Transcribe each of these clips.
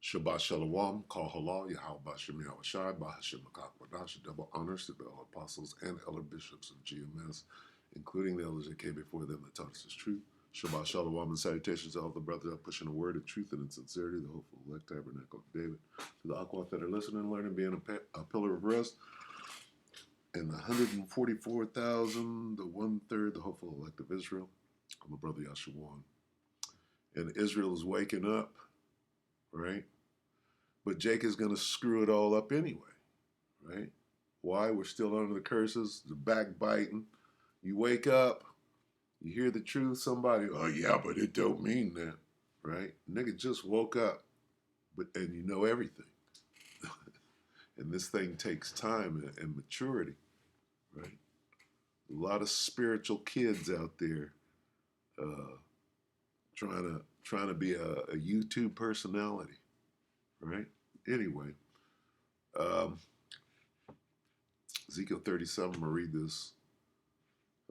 Shabbat Shalom, Kal Halal, Yahweh Bashem Yahushai, Bahashem Akakwadash, double honors to the apostles and elder bishops of GMS, including the elders that came before them that taught us his truth. Shabbat Shalom and salutations to all the brothers that pushing the word of truth and in sincerity, the hopeful elect tabernacle of David. To the Aquat that are listening and learning, being a pillar of rest, and the 144,000, the one-third, the hopeful elect of Israel. I'm a brother Yashawan. And Israel is waking up, right? But Jake is going to screw it all up anyway, right? Why? We're still under the curses, the backbiting. You wake up, you hear the truth, somebody, oh yeah, but it don't mean that, right? Nigga just woke up, and you know everything. And this thing takes time and maturity, right? A lot of spiritual kids out there trying to be a YouTube personality, right? Anyway, Ezekiel 37, I'm going to read this.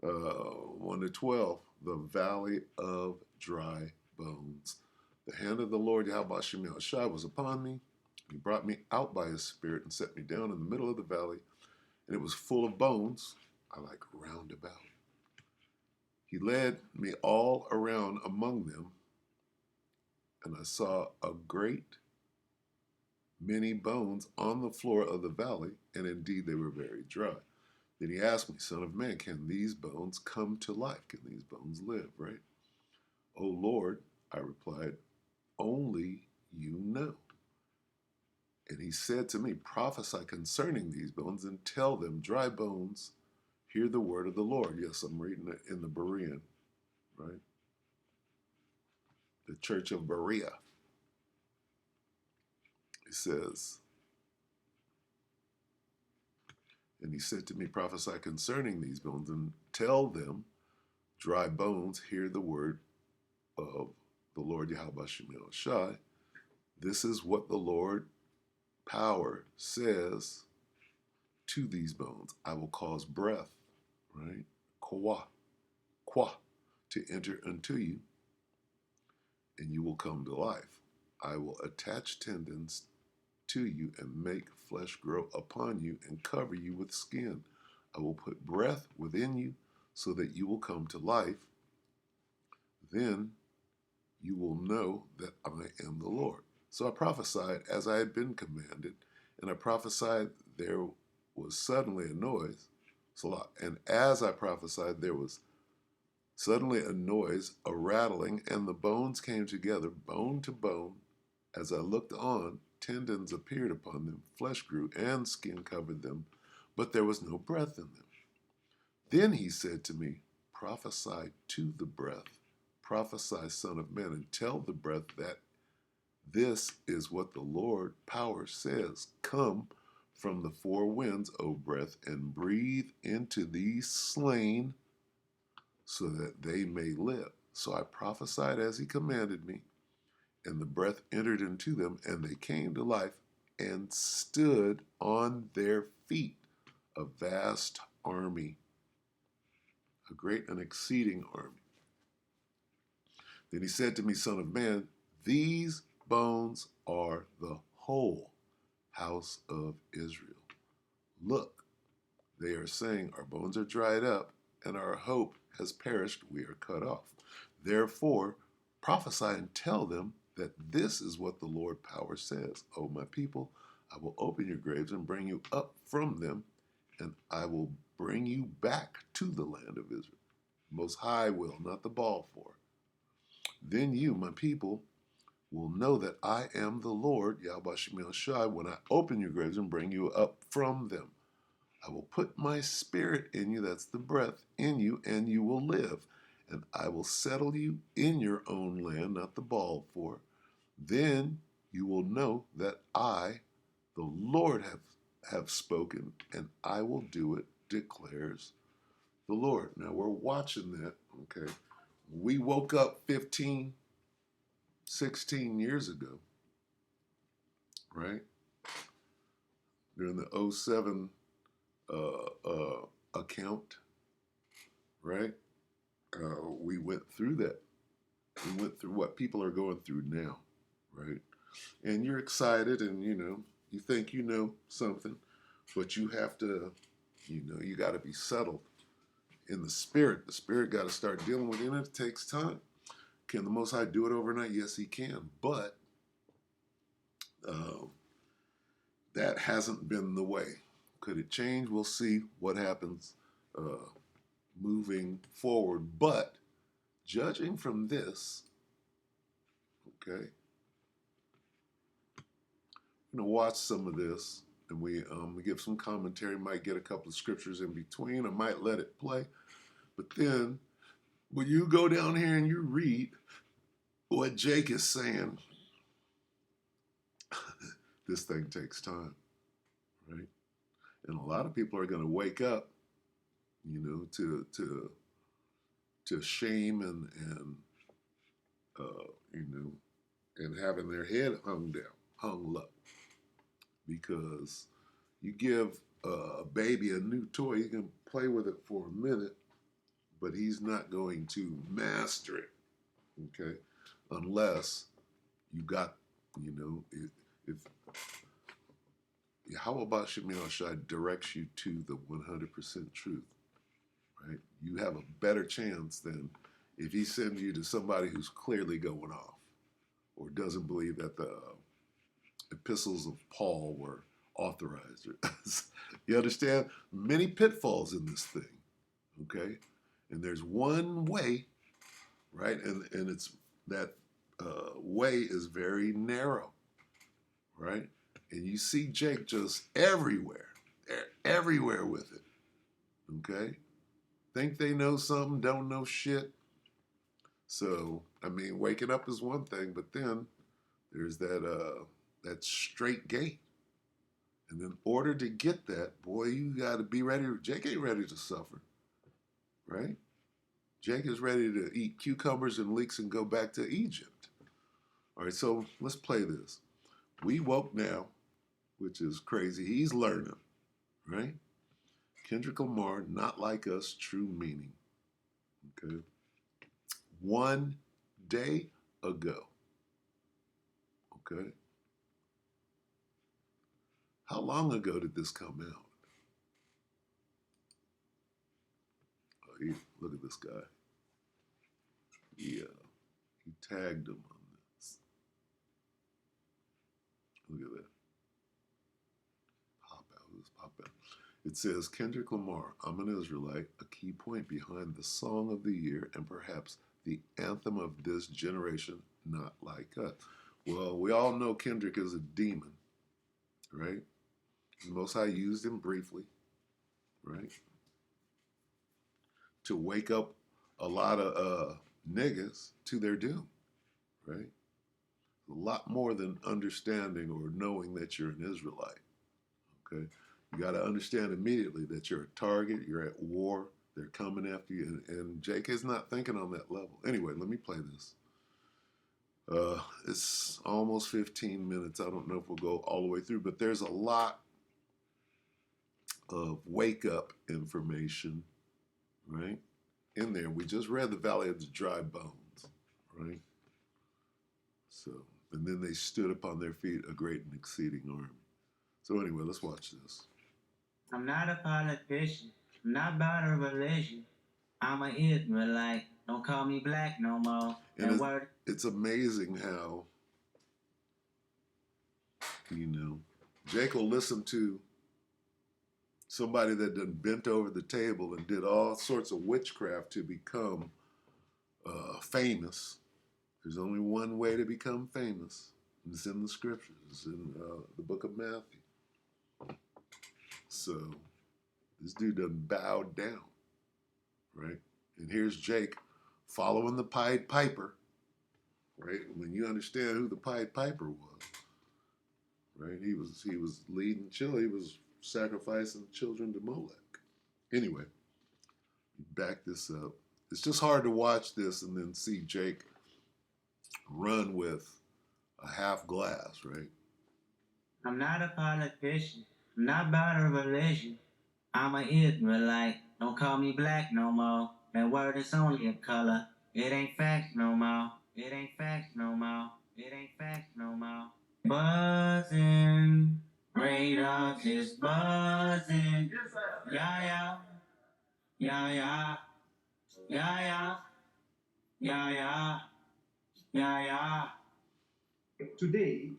1 to 12, the valley of dry bones. The hand of the Lord Yahweh Shem Yahushai was upon me. He brought me out by his spirit and set me down in the middle of the valley, and it was full of bones. I like roundabout. He led me all around among them, and I saw a great many bones on the floor of the valley, and indeed they were very dry. Then he asked me, Son of man, can these bones come to life? Can these bones live, right? O Lord, I replied, only you know. And he said to me, prophesy concerning these bones and tell them, dry bones, hear the word of the Lord. Yes, I'm reading it in the Berean, right? The church of Berea. It says, and he said to me, prophesy concerning these bones and tell them, dry bones, hear the word of the Lord Yahweh Shem Yahushai. This is what the Lord power says to these bones. I will cause breath, right? Kwa, to enter unto you, and you will come to life. I will attach tendons to you and make flesh grow upon you and cover you with skin. I will put breath within you so that you will come to life. Then you will know that I am the Lord. So I prophesied as I had been commanded, and I prophesied there was suddenly a noise. And as I prophesied, there was suddenly a noise, a rattling, and the bones came together, bone to bone. As I looked on, tendons appeared upon them, flesh grew, and skin covered them, but there was no breath in them. Then he said to me, prophesy to the breath, prophesy, Son of Man, and tell the breath that this is what the Lord power says. Come from the four winds, O breath, and breathe into these slain so that they may live. So I prophesied as he commanded me, and the breath entered into them, and they came to life and stood on their feet, a vast army, a great and exceeding army. Then he said to me, Son of man, these bones are the whole house of Israel. Look, they are saying, our bones are dried up, and our hope has perished, we are cut off. Therefore, prophesy and tell them that this is what the Lord power says. O my people, I will open your graves and bring you up from them, and I will bring you back to the land of Israel. Most High will, not the Balfour. Then you, my people, will know that I am the Lord, Yahweh Shem Yahushai, when I open your graves and bring you up from them. I will put my spirit in you, that's the breath, in you, and you will live. And I will settle you in your own land, not the Balfour. Then you will know that I, the Lord, have spoken, and I will do it, declares the Lord. Now we're watching that, okay? We woke up 15, 16 years ago, right? During the '07 account, right? We went through that. We went through what people are going through now, right? And you're excited, and you think you know something, but you have to, you got to be settled in the spirit. The spirit got to start dealing with it, and it takes time. Can the Most High do it overnight? Yes, He can, but uh, that hasn't been the way. Could it change? We'll see what happens moving forward. But judging from this, okay, I'm going to watch some of this, and we give some commentary. Might get a couple of scriptures in between. I might let it play. But then when you go down here and you read what Jake is saying, this thing takes time, right? And a lot of people are going to wake up, to shame and and having their head hung low, because you give a baby a new toy, he can play with it for a minute, but he's not going to master it, okay, unless you got, if how about Shemil Shai directs you to the 100% truth, right? You have a better chance than if he sends you to somebody who's clearly going off or doesn't believe that the epistles of Paul were authorized. You understand? Many pitfalls in this thing, okay? And there's one way, right? And it's that way is very narrow, right? And you see Jake just everywhere with it, okay? Think they know something, don't know shit. So, I mean, waking up is one thing, but then there's that straight gate. And in order to get that, boy, you got to be ready. Jake ain't ready to suffer, right? Jake is ready to eat cucumbers and leeks and go back to Egypt. All right, so let's play this. We woke now, which is crazy. He's learning, right? Kendrick Lamar, Not Like Us, True Meaning. Okay. 1 day ago. Okay. How long ago did this come out? Oh, look at this guy. Yeah. He tagged him on this. Look at that. Pop out. Who's pop out? It says, Kendrick Lamar, I'm an Israelite, a key point behind the song of the year and perhaps the anthem of this generation, Not Like Us. Well, we all know Kendrick is a demon, right? The Most High used him briefly, right? To wake up a lot of niggas to their doom, right? A lot more than understanding or knowing that you're an Israelite, okay? You got to understand immediately that you're a target, you're at war, they're coming after you, and Jake is not thinking on that level. Anyway, let me play this. It's almost 15 minutes. I don't know if we'll go all the way through, but there's a lot of wake-up information, right, in there. We just read the Valley of the Dry Bones, right? So, and then they stood upon their feet, a great and exceeding army. So anyway, let's watch this. I'm not a politician. I'm not about a religion. I'm an Israelite. Don't call me black no more. And it's amazing how, Jake will listen to somebody that done bent over the table and did all sorts of witchcraft to become famous. There's only one way to become famous. It's in the scriptures. It's in the book of Matthew. So this dude done bowed down, right? And here's Jake following the Pied Piper, right? When you understand who the Pied Piper was, right? He was leading children. He was sacrificing children to Molech. Anyway, back this up. It's just hard to watch this and then see Jake run with a half glass, right? I'm not a politician. I'm not about a religion. I'm an Israelite. Don't call me black no more. That word is only a color. It ain't facts no more. It ain't facts no more. It ain't facts no more. buzzing. Radars is buzzing. Yeah, yeah. Yeah, yeah. Yeah, yeah. Yeah, yeah. Yeah, yeah. Today,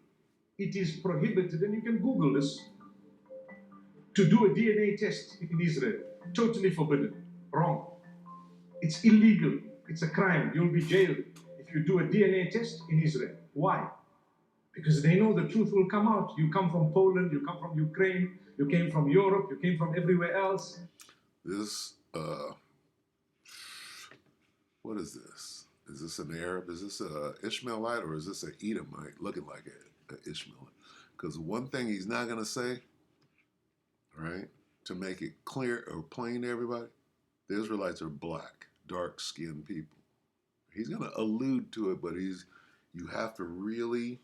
it is prohibited, and you can Google this, to do a DNA test in Israel. Totally forbidden. Wrong. It's illegal. It's a crime. You'll be jailed if you do a DNA test in Israel. Why? Because they know the truth will come out. You come from Poland, you come from Ukraine, you came from Europe, you came from everywhere else. This, what is this? Is this an Arab? Is this a Ishmaelite, or is this an Edomite looking like an Ishmaelite? Because one thing he's not going to say, right, to make it clear or plain to everybody, the Israelites are black, dark-skinned people. He's going to allude to it, but you have to really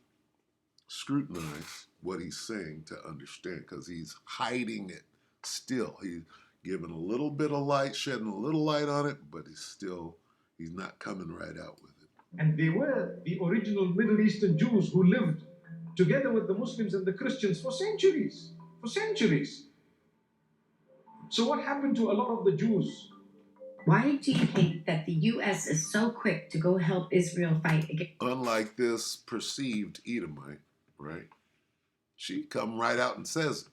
scrutinize what he's saying to understand, because he's hiding it still. He's giving a little bit of light, shedding a little light on it, but he's not coming right out with it. And they were the original Middle Eastern Jews who lived together with the Muslims and the Christians for centuries. For centuries. So what happened to a lot of the Jews? Why do you think that the U.S. is so quick to go help Israel fight against? Unlike this perceived Edomite, right? She come right out and says it.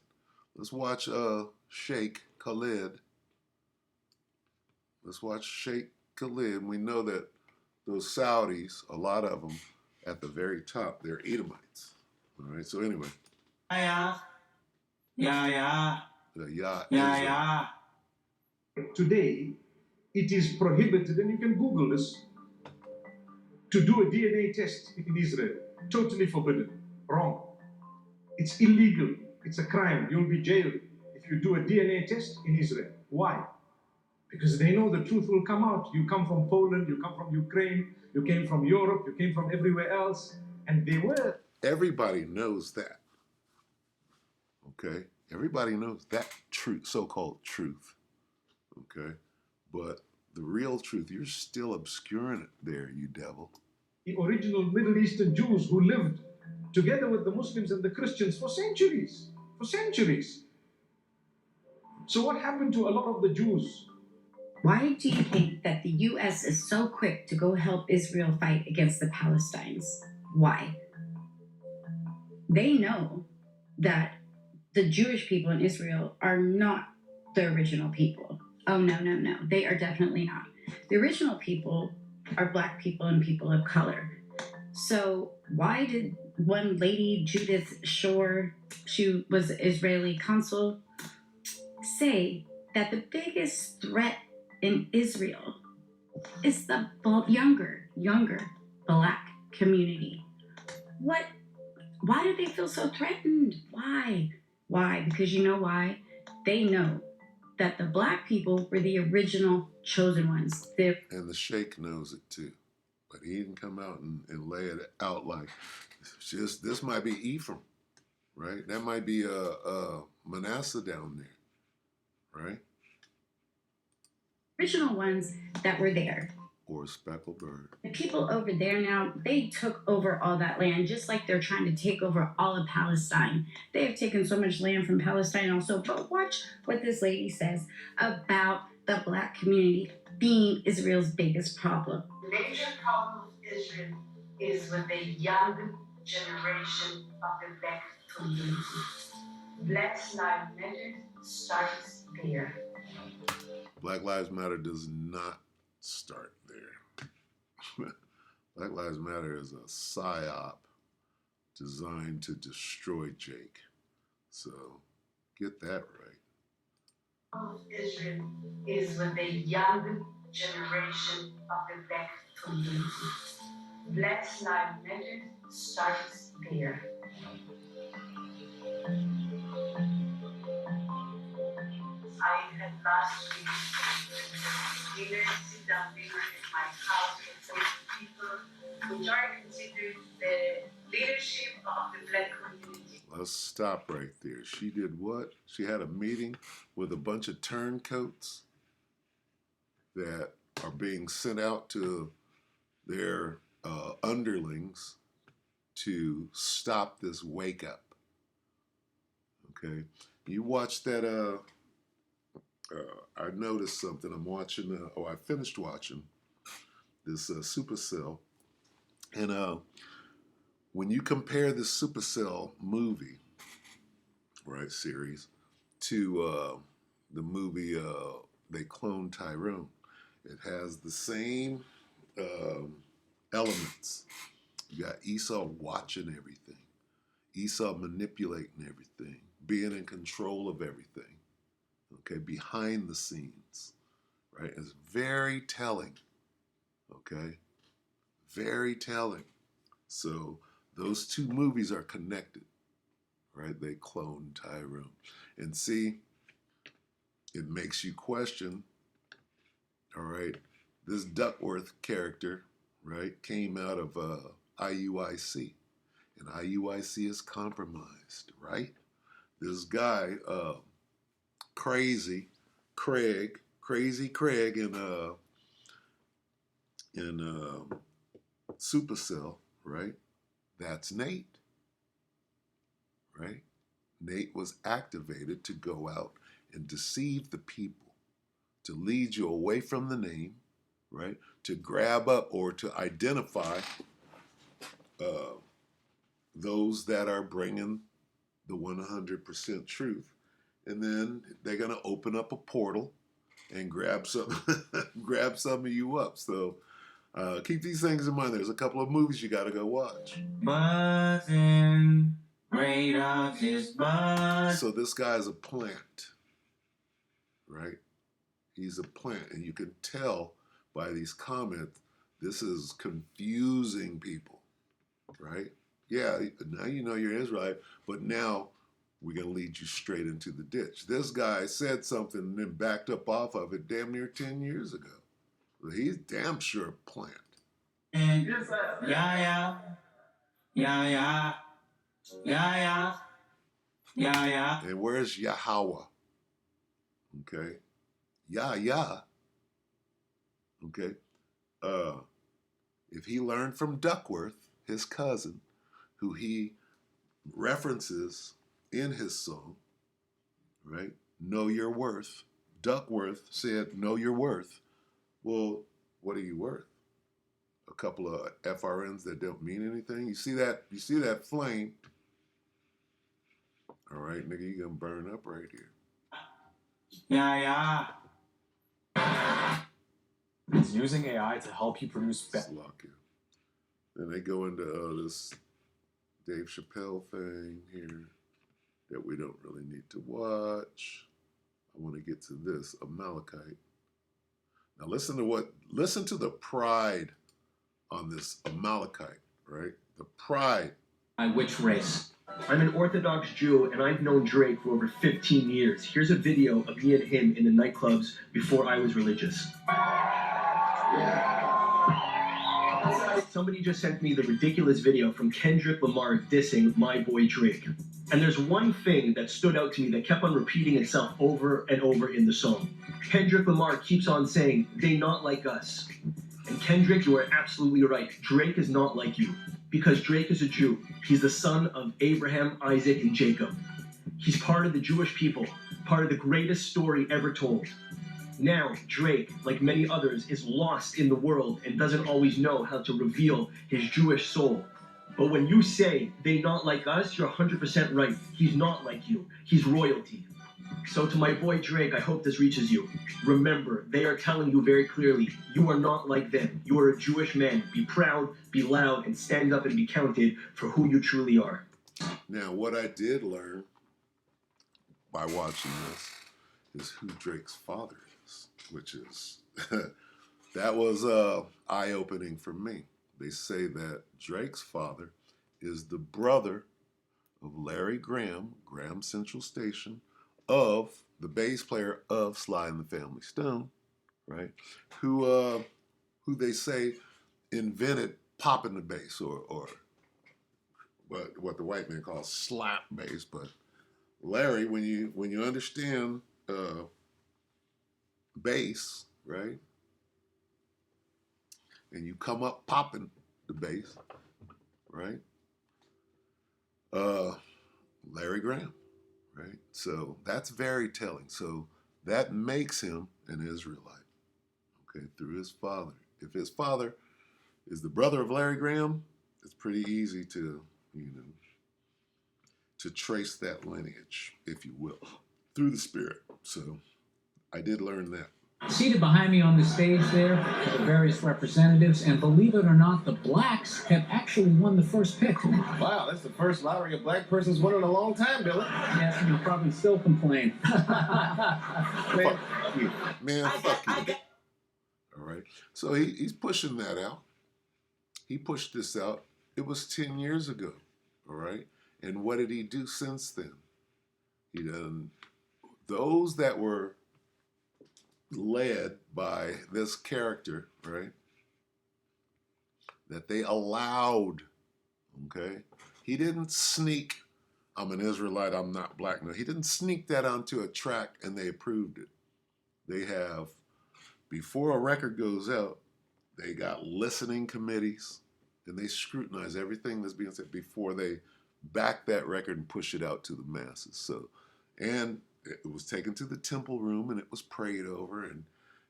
Let's watch Sheikh Khalid. Let's watch Sheikh Khalid. We know that those Saudis, a lot of them, at the very top, they're Edomites. All right. So anyway. Yeah, yeah. Yeah, Yeah. yeah. Yeah, yeah. Today, it is prohibited, and you can Google this, to do a DNA test in Israel. Totally forbidden. Wrong. It's illegal. It's a crime. You'll be jailed if you do a DNA test in Israel. Why? Because they know the truth will come out. You come from Poland, you come from Ukraine, you came from Europe, you came from everywhere else, and they were. Everybody knows that. Okay? Everybody knows that truth, so-called truth. Okay? But the real truth, you're still obscuring it there, you devil. The original Middle Eastern Jews who lived together with the Muslims and the Christians for centuries. For centuries. So what happened to a lot of the Jews? Why do you think that the U.S. is so quick to go help Israel fight against the Palestinians? Why? They know that the Jewish people in Israel are not the original people. Oh, no, no, no. They are definitely not. The original people are black people and people of color. So why did one lady, Judith Shore, she was Israeli consul, say that the biggest threat in Israel is the younger black community? Why do they feel so threatened? Why? Because you know why? They know that the black people were the original chosen ones. And the Sheikh knows it too. But he didn't come out and lay it out like, just this might be Ephraim, right? That might be Manasseh down there, right? Original ones that were there. Or a speckled bird. The people over there now, they took over all that land, just like they're trying to take over all of Palestine. They have taken so much land from Palestine also. But watch what this lady says about the black community being Israel's biggest problem. The major problem with Israel is with the young generation of the black community. Black Lives Matter starts there. Black Lives Matter does not start there. Black Lives Matter is a psyop designed to destroy Jake. So get that right. Of Israel is with the young generation of the black community. Black Lives Matter starts there. I had last week dinner, sit down dinner at my house with some people which are considered the leadership of the black community. Let's stop right there. She did what? She had a meeting with a bunch of turncoats that are being sent out to their underlings to stop this wake up. Okay, you watch that. I noticed something. I'm watching. I finished watching this Supercell, and when you compare this Supercell movie, right, series, to the movie they cloned Tyrone, it has the same elements. You got Esau watching everything, Esau manipulating everything, being in control of everything. Okay, behind the scenes, right? It's very telling. Okay, very telling. So those two movies are connected, right? They clone Tyrone. And see, it makes you question, all right, this Duckworth character, right, came out of IUIC. And IUIC is compromised, right? This guy, Crazy Craig in Supercell, right? That's Nate, right? Nate was activated to go out and deceive the people, to lead you away from the name, right? To grab up or to identify those that are bringing the 100% truth. And then they're going to open up a portal and grab some, grab some of you up. So keep these things in mind. There's a couple of movies you got to go watch. Buzzing, radars is buzz. So this guy's a plant, right? He's a plant, and you can tell by these comments, this is confusing people, right? Yeah, now you know you're Israelite, but now we're going to lead you straight into the ditch. This guy said something and then backed up off of it damn near 10 years ago. So he's damn sure a plant. And yeah. And where's Yahweh? Okay. Yah. Okay. If he learned from Duckworth, his cousin, who he references in his song, right? Know your worth. Duckworth said, know your worth. Well, what are you worth? A couple of FRNs that don't mean anything? You see that flame? All right, nigga, you gonna burn up right here. Yeah. It's using AI to help you produce better. Slock. Then they go into this Dave Chappelle thing here that we don't really need to watch. I want to get to this Amalekite. Now listen to the pride on this Amalekite, right? The pride. By which race? I'm an Orthodox Jew, and I've known Drake for over 15 years. Here's a video of me and him in the nightclubs before I was religious. Somebody just sent me the ridiculous video from Kendrick Lamar dissing my boy Drake. And there's one thing that stood out to me that kept on repeating itself over and over in the song. Kendrick Lamar keeps on saying, they not like us. And Kendrick, you are absolutely right. Drake is not like you. Because Drake is a Jew. He's the son of Abraham, Isaac, and Jacob. He's part of the Jewish people, part of the greatest story ever told. Now, Drake, like many others, is lost in the world and doesn't always know how to reveal his Jewish soul. But when you say, they not like us, you're 100% right. He's not like you. He's royalty. So to my boy Drake, I hope this reaches you. Remember, they are telling you very clearly, you are not like them. You are a Jewish man. Be proud, be loud, and stand up and be counted for who you truly are. Now, what I did learn by watching this is who Drake's father is, which is, that was eye-opening for me. They say that Drake's father is the brother of Larry Graham, Graham Central Station, of the bass player of Sly and the Family Stone, right? Who they say invented popping the bass, or what the white man calls slap bass. But Larry, when you understand bass, right, and you come up popping the bass, right, Larry Graham, right? So that's very telling. So that makes him an Israelite, okay, through his father. If his father is the brother of Larry Graham, it's pretty easy to, to trace that lineage, if you will, through the Spirit. So I did learn that. Seated behind me on the stage there are the various representatives, and believe it or not, the blacks have actually won the first pick. Wow, that's the first lottery a black person's won in a long time, Billy. Yeah, you'll probably still complain. Man, fuck you. Man, fuck you. All right. So he's pushing that out. He pushed this out. It was 10 years ago. All right. And what did he do since then? He done those that were led by this character, right? That they allowed, okay? He didn't sneak, I'm an Israelite, I'm not black. No, he didn't sneak that onto a track and they approved it. They have, before a record goes out, they got listening committees and they scrutinize everything that's being said before they back that record and push it out to the masses. So, and it was taken to the temple room and it was prayed over, and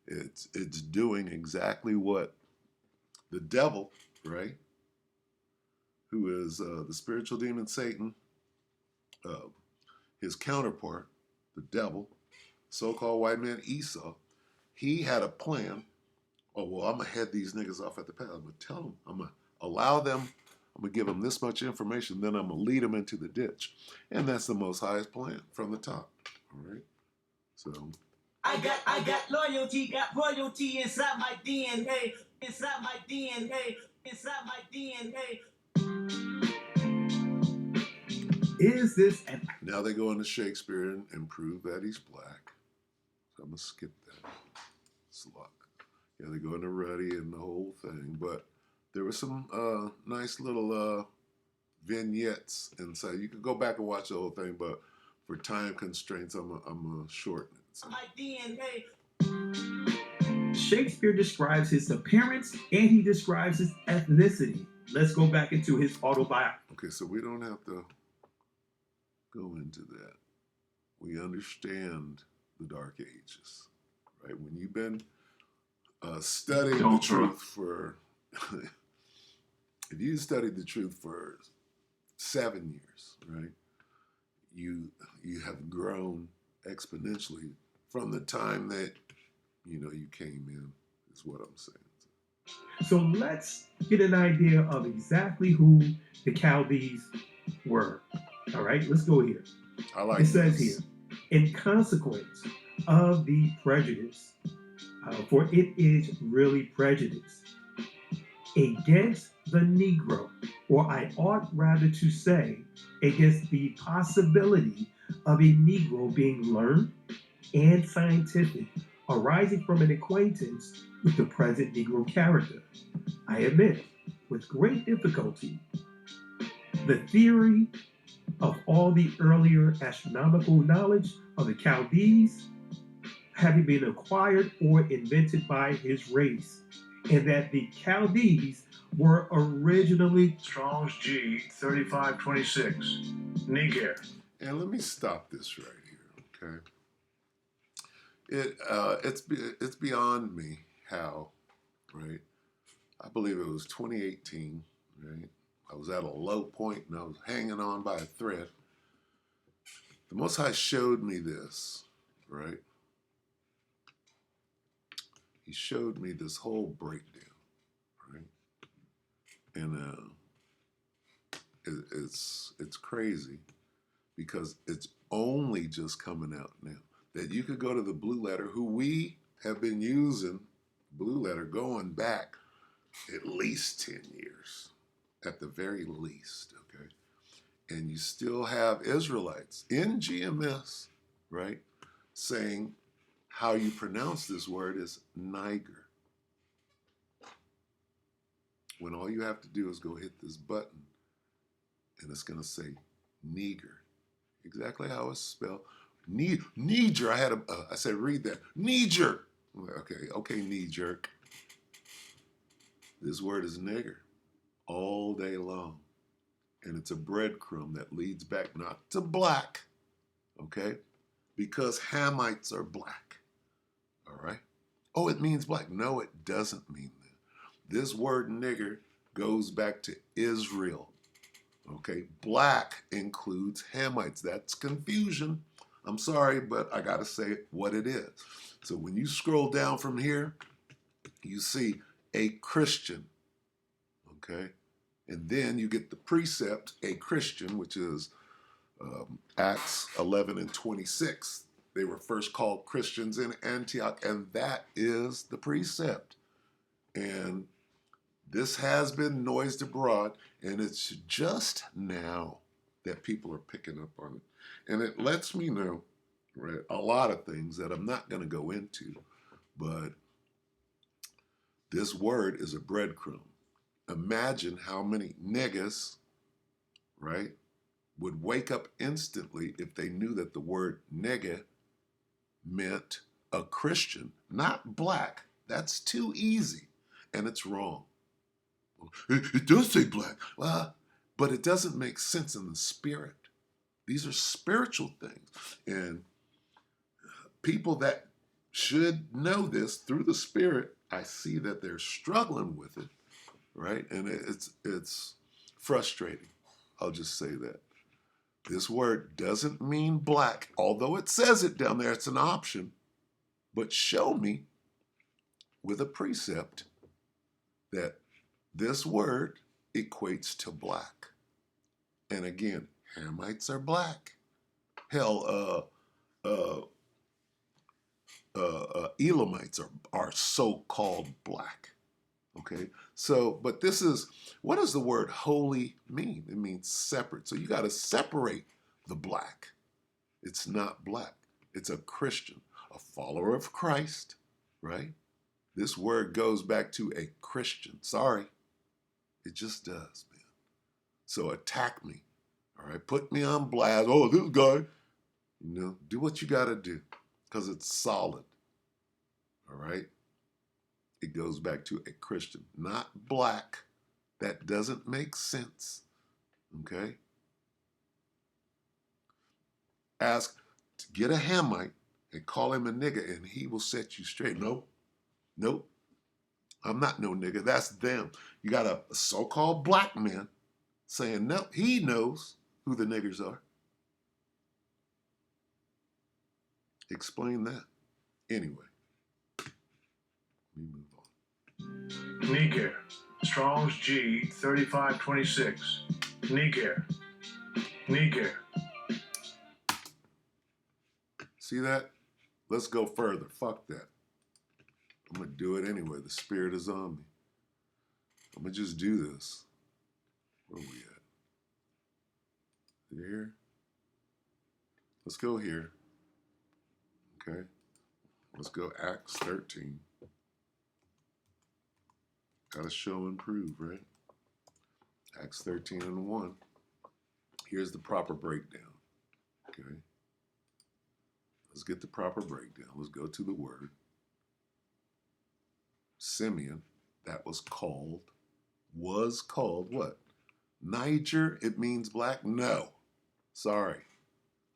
it's doing exactly what the devil, right, who is the spiritual demon Satan, his counterpart, the devil, so-called white man Esau, he had a plan. Oh, well, I'm going to head these niggas off at the path. I'm going to tell them, I'm going to allow them, I'm going to give them this much information, then I'm going to lead them into the ditch. And that's the Most High's plan from the top. All right. So I got loyalty, got royalty inside my DNA, inside my DNA, inside my DNA. Is this an now they go into Shakespeare and prove that he's black. So I'm gonna skip that. Sluck. Yeah, they go into Ruddy and the whole thing, but there were some nice little vignettes inside. You could go back and watch the whole thing, but for time constraints, I'm gonna shorten it. So. My DNA. Shakespeare describes his appearance and he describes his ethnicity. Let's go back into his autobiography. Okay, so we don't have to go into that. We understand the Dark Ages, right? When you've been studying the truth for, if you studied the truth for 7 years, right? You have grown exponentially from the time that you came in, is what I'm saying. So let's get an idea of exactly who the Chaldees were. All right, let's go here. I like it says this. here, in consequence of the prejudice, for it is really prejudice against the Negro, or I ought rather to say, against the possibility of a Negro being learned and scientific, arising from an acquaintance with the present Negro character. I admit, with great difficulty, the theory of all the earlier astronomical knowledge of the Chaldees having been acquired or invented by his race, and that the Chaldees were originally Strong's G 3526, Niger. And let me stop this right here, okay? It's beyond me how, right? I believe it was 2018, right? I was at a low point and I was hanging on by a thread. The Most High showed me this, right? He showed me this whole breakdown, right? And it's crazy because it's only just coming out now. That you could go to the Blue Letter, who we have been using, Blue Letter, going back at least 10 years, at the very least, okay? And you still have Israelites in GMS, right, saying how you pronounce this word is Niger. When all you have to do is go hit this button, and it's going to say Niger. Exactly how it's spelled. Niger. I said, read that. Niger. Okay, knee jerk. This word is nigger all day long. And it's a breadcrumb that leads back not to black, okay? Because Hamites are black, all right? Oh, it means black. No, it doesn't mean that. This word nigger goes back to Israel, okay? Black includes Hamites. That's confusion. I'm sorry, but I got to say what it is. So when you scroll down from here, you see a Christian, okay? And then you get the precept, a Christian, which is Acts 11 and 26. They were first called Christians in Antioch, and that is the precept. And this has been noised abroad, and it's just now that people are picking up on it. And it lets me know, right, a lot of things that I'm not going to go into, but this word is a breadcrumb. Imagine how many niggas, right, would wake up instantly if they knew that the word nigga meant a Christian, not black. That's too easy, and it's wrong. It does say black, but it doesn't make sense in the spirit. These are spiritual things, and people that should know this through the spirit, I see that they're struggling with it, right? And it's frustrating. I'll just say that. This word doesn't mean black, although it says it down there, it's an option. But show me with a precept that this word equates to black. And again, Hamites are black. Hell, Elamites are so-called black. Okay, so, but this is, what does the word holy mean? It means separate. So you got to separate the black. It's not black. It's a Christian, a follower of Christ, right? This word goes back to a Christian. Sorry, it just does, man. So attack me, all right? Put me on blast. Oh, this guy, do what you got to do because it's solid, all right? It goes back to a Christian, not black. That doesn't make sense, okay? Ask to get a Hamite and call him a nigger and he will set you straight. Nope, I'm not no nigger. That's them. You got a so-called black man saying, no, he knows who the niggers are. Explain that. Anyway, we move on. Niger. Strong's G 3526. Niger. Niger. See that? Let's go further. Fuck that. I'm going to do it anyway. The spirit is on me. I'm going to just do this. Where are we at? Here? Let's go here. Okay. Let's go Acts 13. Gotta show and prove, right? Acts 13 and 1. Here's the proper breakdown. Okay. Let's get the proper breakdown. Let's go to the word. Simeon, that was called what? Niger, it means black? No. Sorry.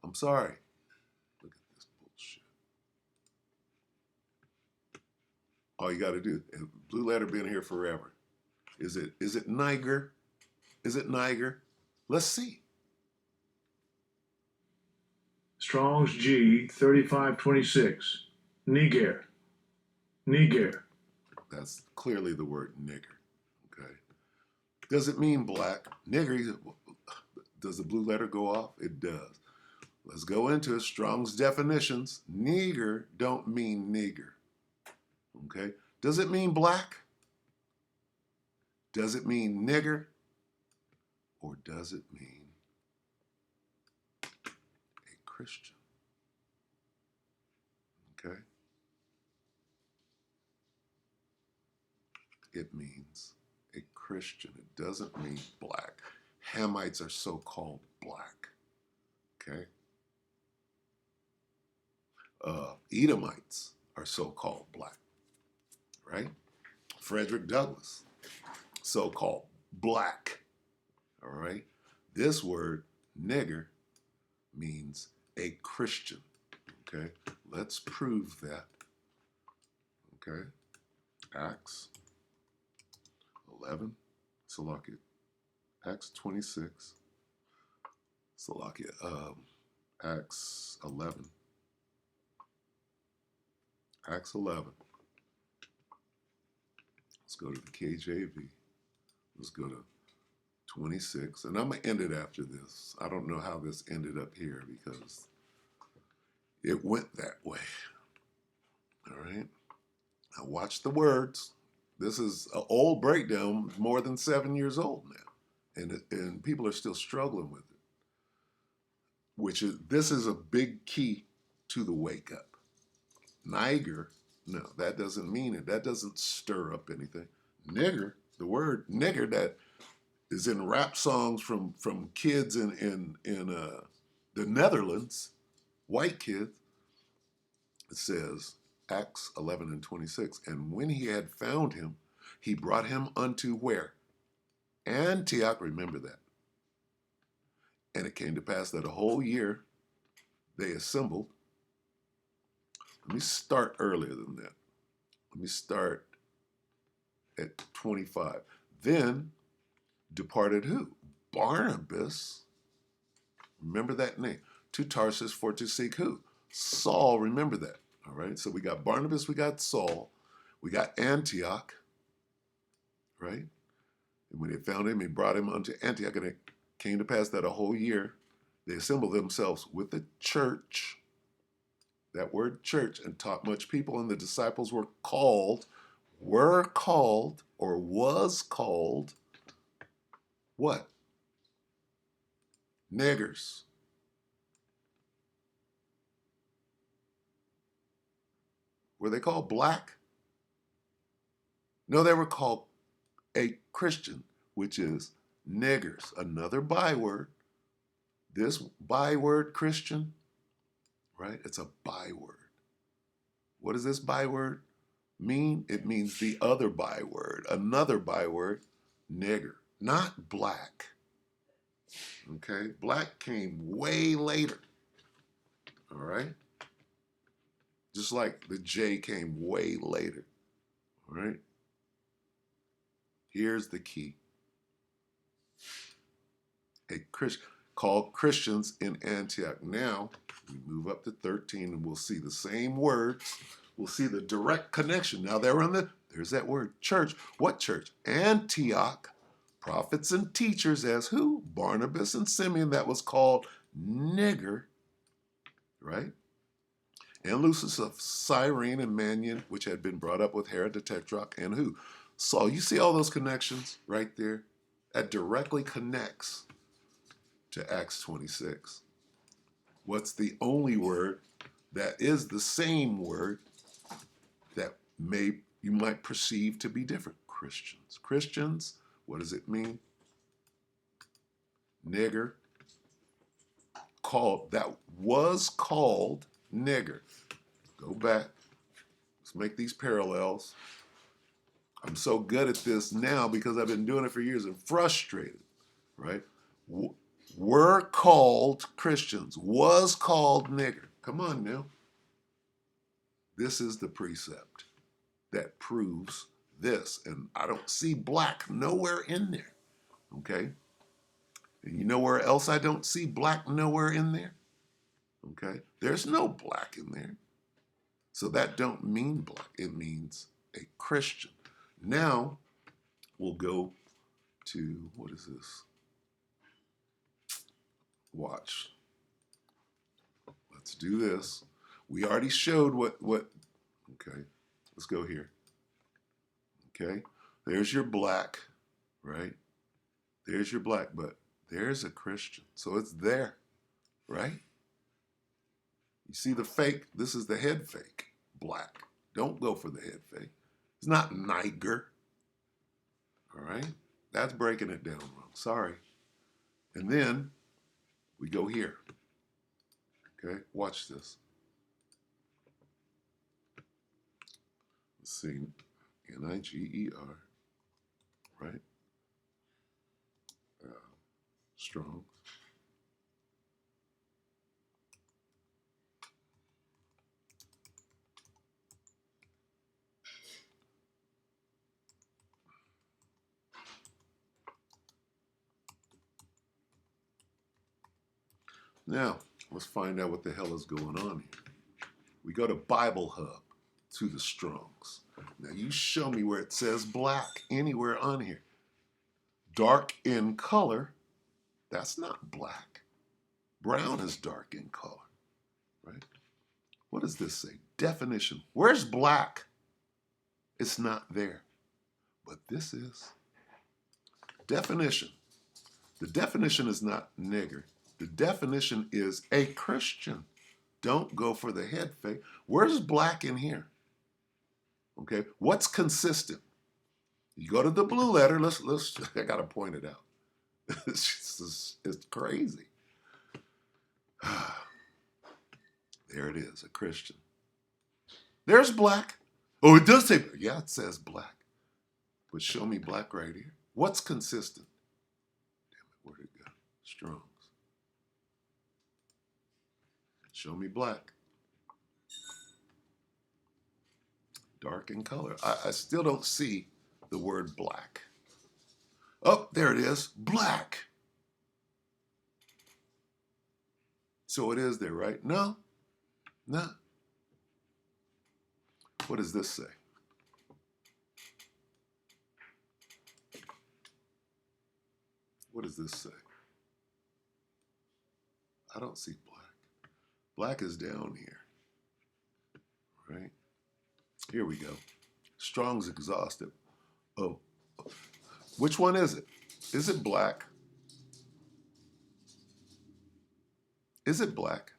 I'm sorry. Look at this bullshit. All you got to do, Blue Letter been here forever. Is it Niger? Is it Niger? Let's see. Strong's G 3526. Niger. Niger. That's clearly the word nigger. Okay. Does it mean black? Nigger, does the blue letter go off? It does. Let's go into it. Strong's definitions. Nigger don't mean nigger. Okay. Does it mean black? Does it mean nigger? Or does it mean a Christian? Okay. It means a Christian. It doesn't mean black. Hamites are so-called black. Okay. Edomites are so-called black. Right? Frederick Douglass, so-called black. All right. This word, nigger, means a Christian. Okay, let's prove that. Okay, Acts 11, Salakia. Acts 26, Salakia. Acts 11. Acts 11. Let's go to the KJV. Let's go to 26. And I'm going to end it after this. I don't know how this ended up here because it went that way. All right. Now watch the words. This is an old breakdown, more than 7 years old now. And people are still struggling with it. This is a big key to the wake up. Niger, no, that doesn't mean it. That doesn't stir up anything. Nigger, the word nigger that is in rap songs from kids in the Netherlands, white kids. It says, Acts 11 and 26, and when he had found him, he brought him unto where? Antioch, remember that. And it came to pass that a whole year they assembled. Let me start earlier than that. Let me start at 25. Then departed who? Barnabas. Remember that name. To Tarsus for to seek who? Saul. Remember that. All right. So we got Barnabas, we got Saul, we got Antioch. Right. And when they found him, he brought him unto Antioch. And it came to pass that a whole year they assembled themselves with the church. That word church, and taught much people, and the disciples were called, or was called, what? Niggers. Were they called black? No, they were called a Christian, which is niggers, another byword. This byword Christian, right? It's a byword. What does this byword mean? It means the other byword, another byword, nigger, not black. Okay? Black came way later. All right? Just like the J came way later. All right? Here's the key. A Christian called Christians in Antioch. Now, we move up to 13 and we'll see the same words. We'll see the direct connection. Now there's that word, church. What church? Antioch. Prophets and teachers as who? Barnabas and Simeon. That was called nigger, right? And Lucius of Cyrene and Manaen, which had been brought up with Herod the Tetrarch, and who? Saul. You see all those connections right there? That directly connects to Acts 26. What's the only word that is the same word that you might perceive to be different? Christians. Christians, what does it mean? Nigger. That was called nigger. Go back. Let's make these parallels. I'm so good at this now because I've been doing it for years and frustrated, right? Were called Christians, was called nigger. Come on now. This is the precept that proves this. And I don't see black nowhere in there. Okay? And you know where else I don't see black nowhere in there? Okay? There's no black in there. So that don't mean black. It means a Christian. Now, we'll go to, what is this? Watch. Let's do this. We already showed what, okay, let's go here. Okay, there's your black, right? There's your black, but there's a Christian. So it's there, right? You see the fake? This is the head fake, black. Don't go for the head fake. It's not Niger. All right? That's breaking it down wrong. Sorry. And then we go here. Okay? Watch this. Let's see. Niger. Right? Strong. Now, let's find out what the hell is going on here. We go to Bible Hub to the Strongs. Now, you show me where it says black anywhere on here. Dark in color, that's not black. Brown is dark in color, right? What does this say? Definition. Where's black? It's not there. But this is. Definition. The definition is not nigger. The definition is a Christian. Don't go for the head fake. Where's black in here? Okay, what's consistent? You go to the blue letter. Let's. I gotta point it out. It's crazy. There it is, a Christian. There's black. Oh, it does say, yeah, it says black. But show me black right here. What's consistent? Damn it, where'd it go? Strong's. Show me black. Dark in color. I still don't see the word black. Oh, there it is. Black. So it is there, right? No. No. What does this say? What does this say? I don't see black. Black is down here, right? Here we go. Strong's exhaustive. Oh, which one is it? Is it black? Is it black?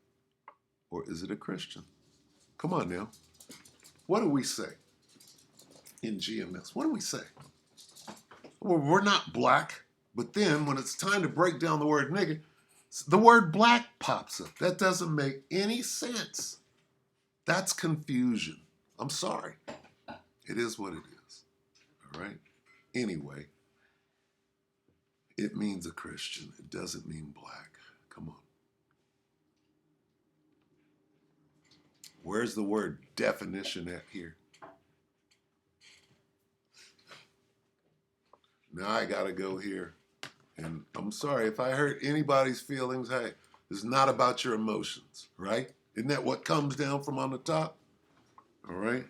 Or is it a Christian? Come on now. What do we say in GMS? What do we say? Well, we're not black, but then when it's time to break down the word nigger, the word black pops up. That doesn't make any sense. That's confusion. I'm sorry. It is what it is. All right? Anyway, it means a Christian. It doesn't mean black. Come on. Where's the word definition at here? Now I got to go here. And I'm sorry if I hurt anybody's feelings. Hey, it's not about your emotions, right? Isn't that what comes down from on the top? All right?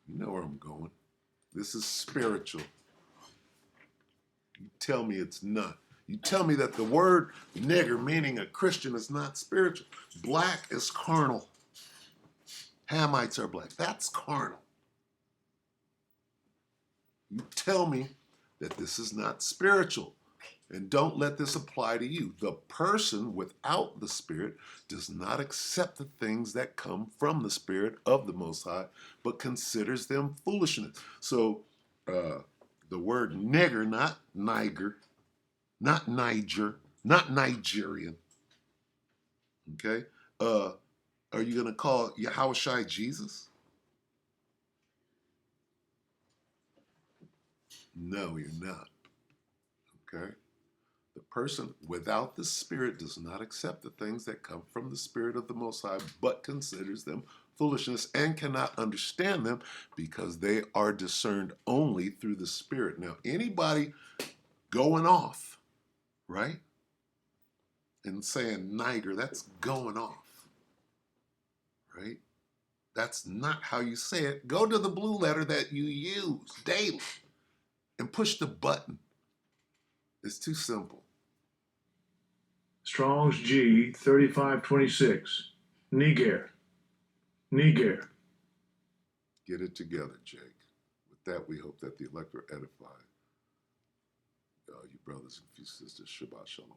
You know where I'm going. This is spiritual. You tell me it's not. You tell me that the word nigger, meaning a Christian, is not spiritual. Black is carnal. Hamites are black. That's carnal. You tell me that this is not spiritual. And don't let this apply to you. The person without the Spirit does not accept the things that come from the Spirit of the Most High, but considers them foolishness. So the word nigger, not Niger, not Niger, not Nigerian. Okay? Are you going to call Yahushua Jesus? No, you're not. Okay? The person without the Spirit does not accept the things that come from the Spirit of the Most High, but considers them foolishness and cannot understand them because they are discerned only through the Spirit. Now, anybody going off, right, and saying Niger, that's going off. Right? That's not how you say it. Go to the blue letter that you use daily and push the button. It's too simple. Strong's G 3526. Niger. Niger. Get it together, Jake. With that, we hope that the elect are edified. You brothers and sisters, Shabbat Shalom.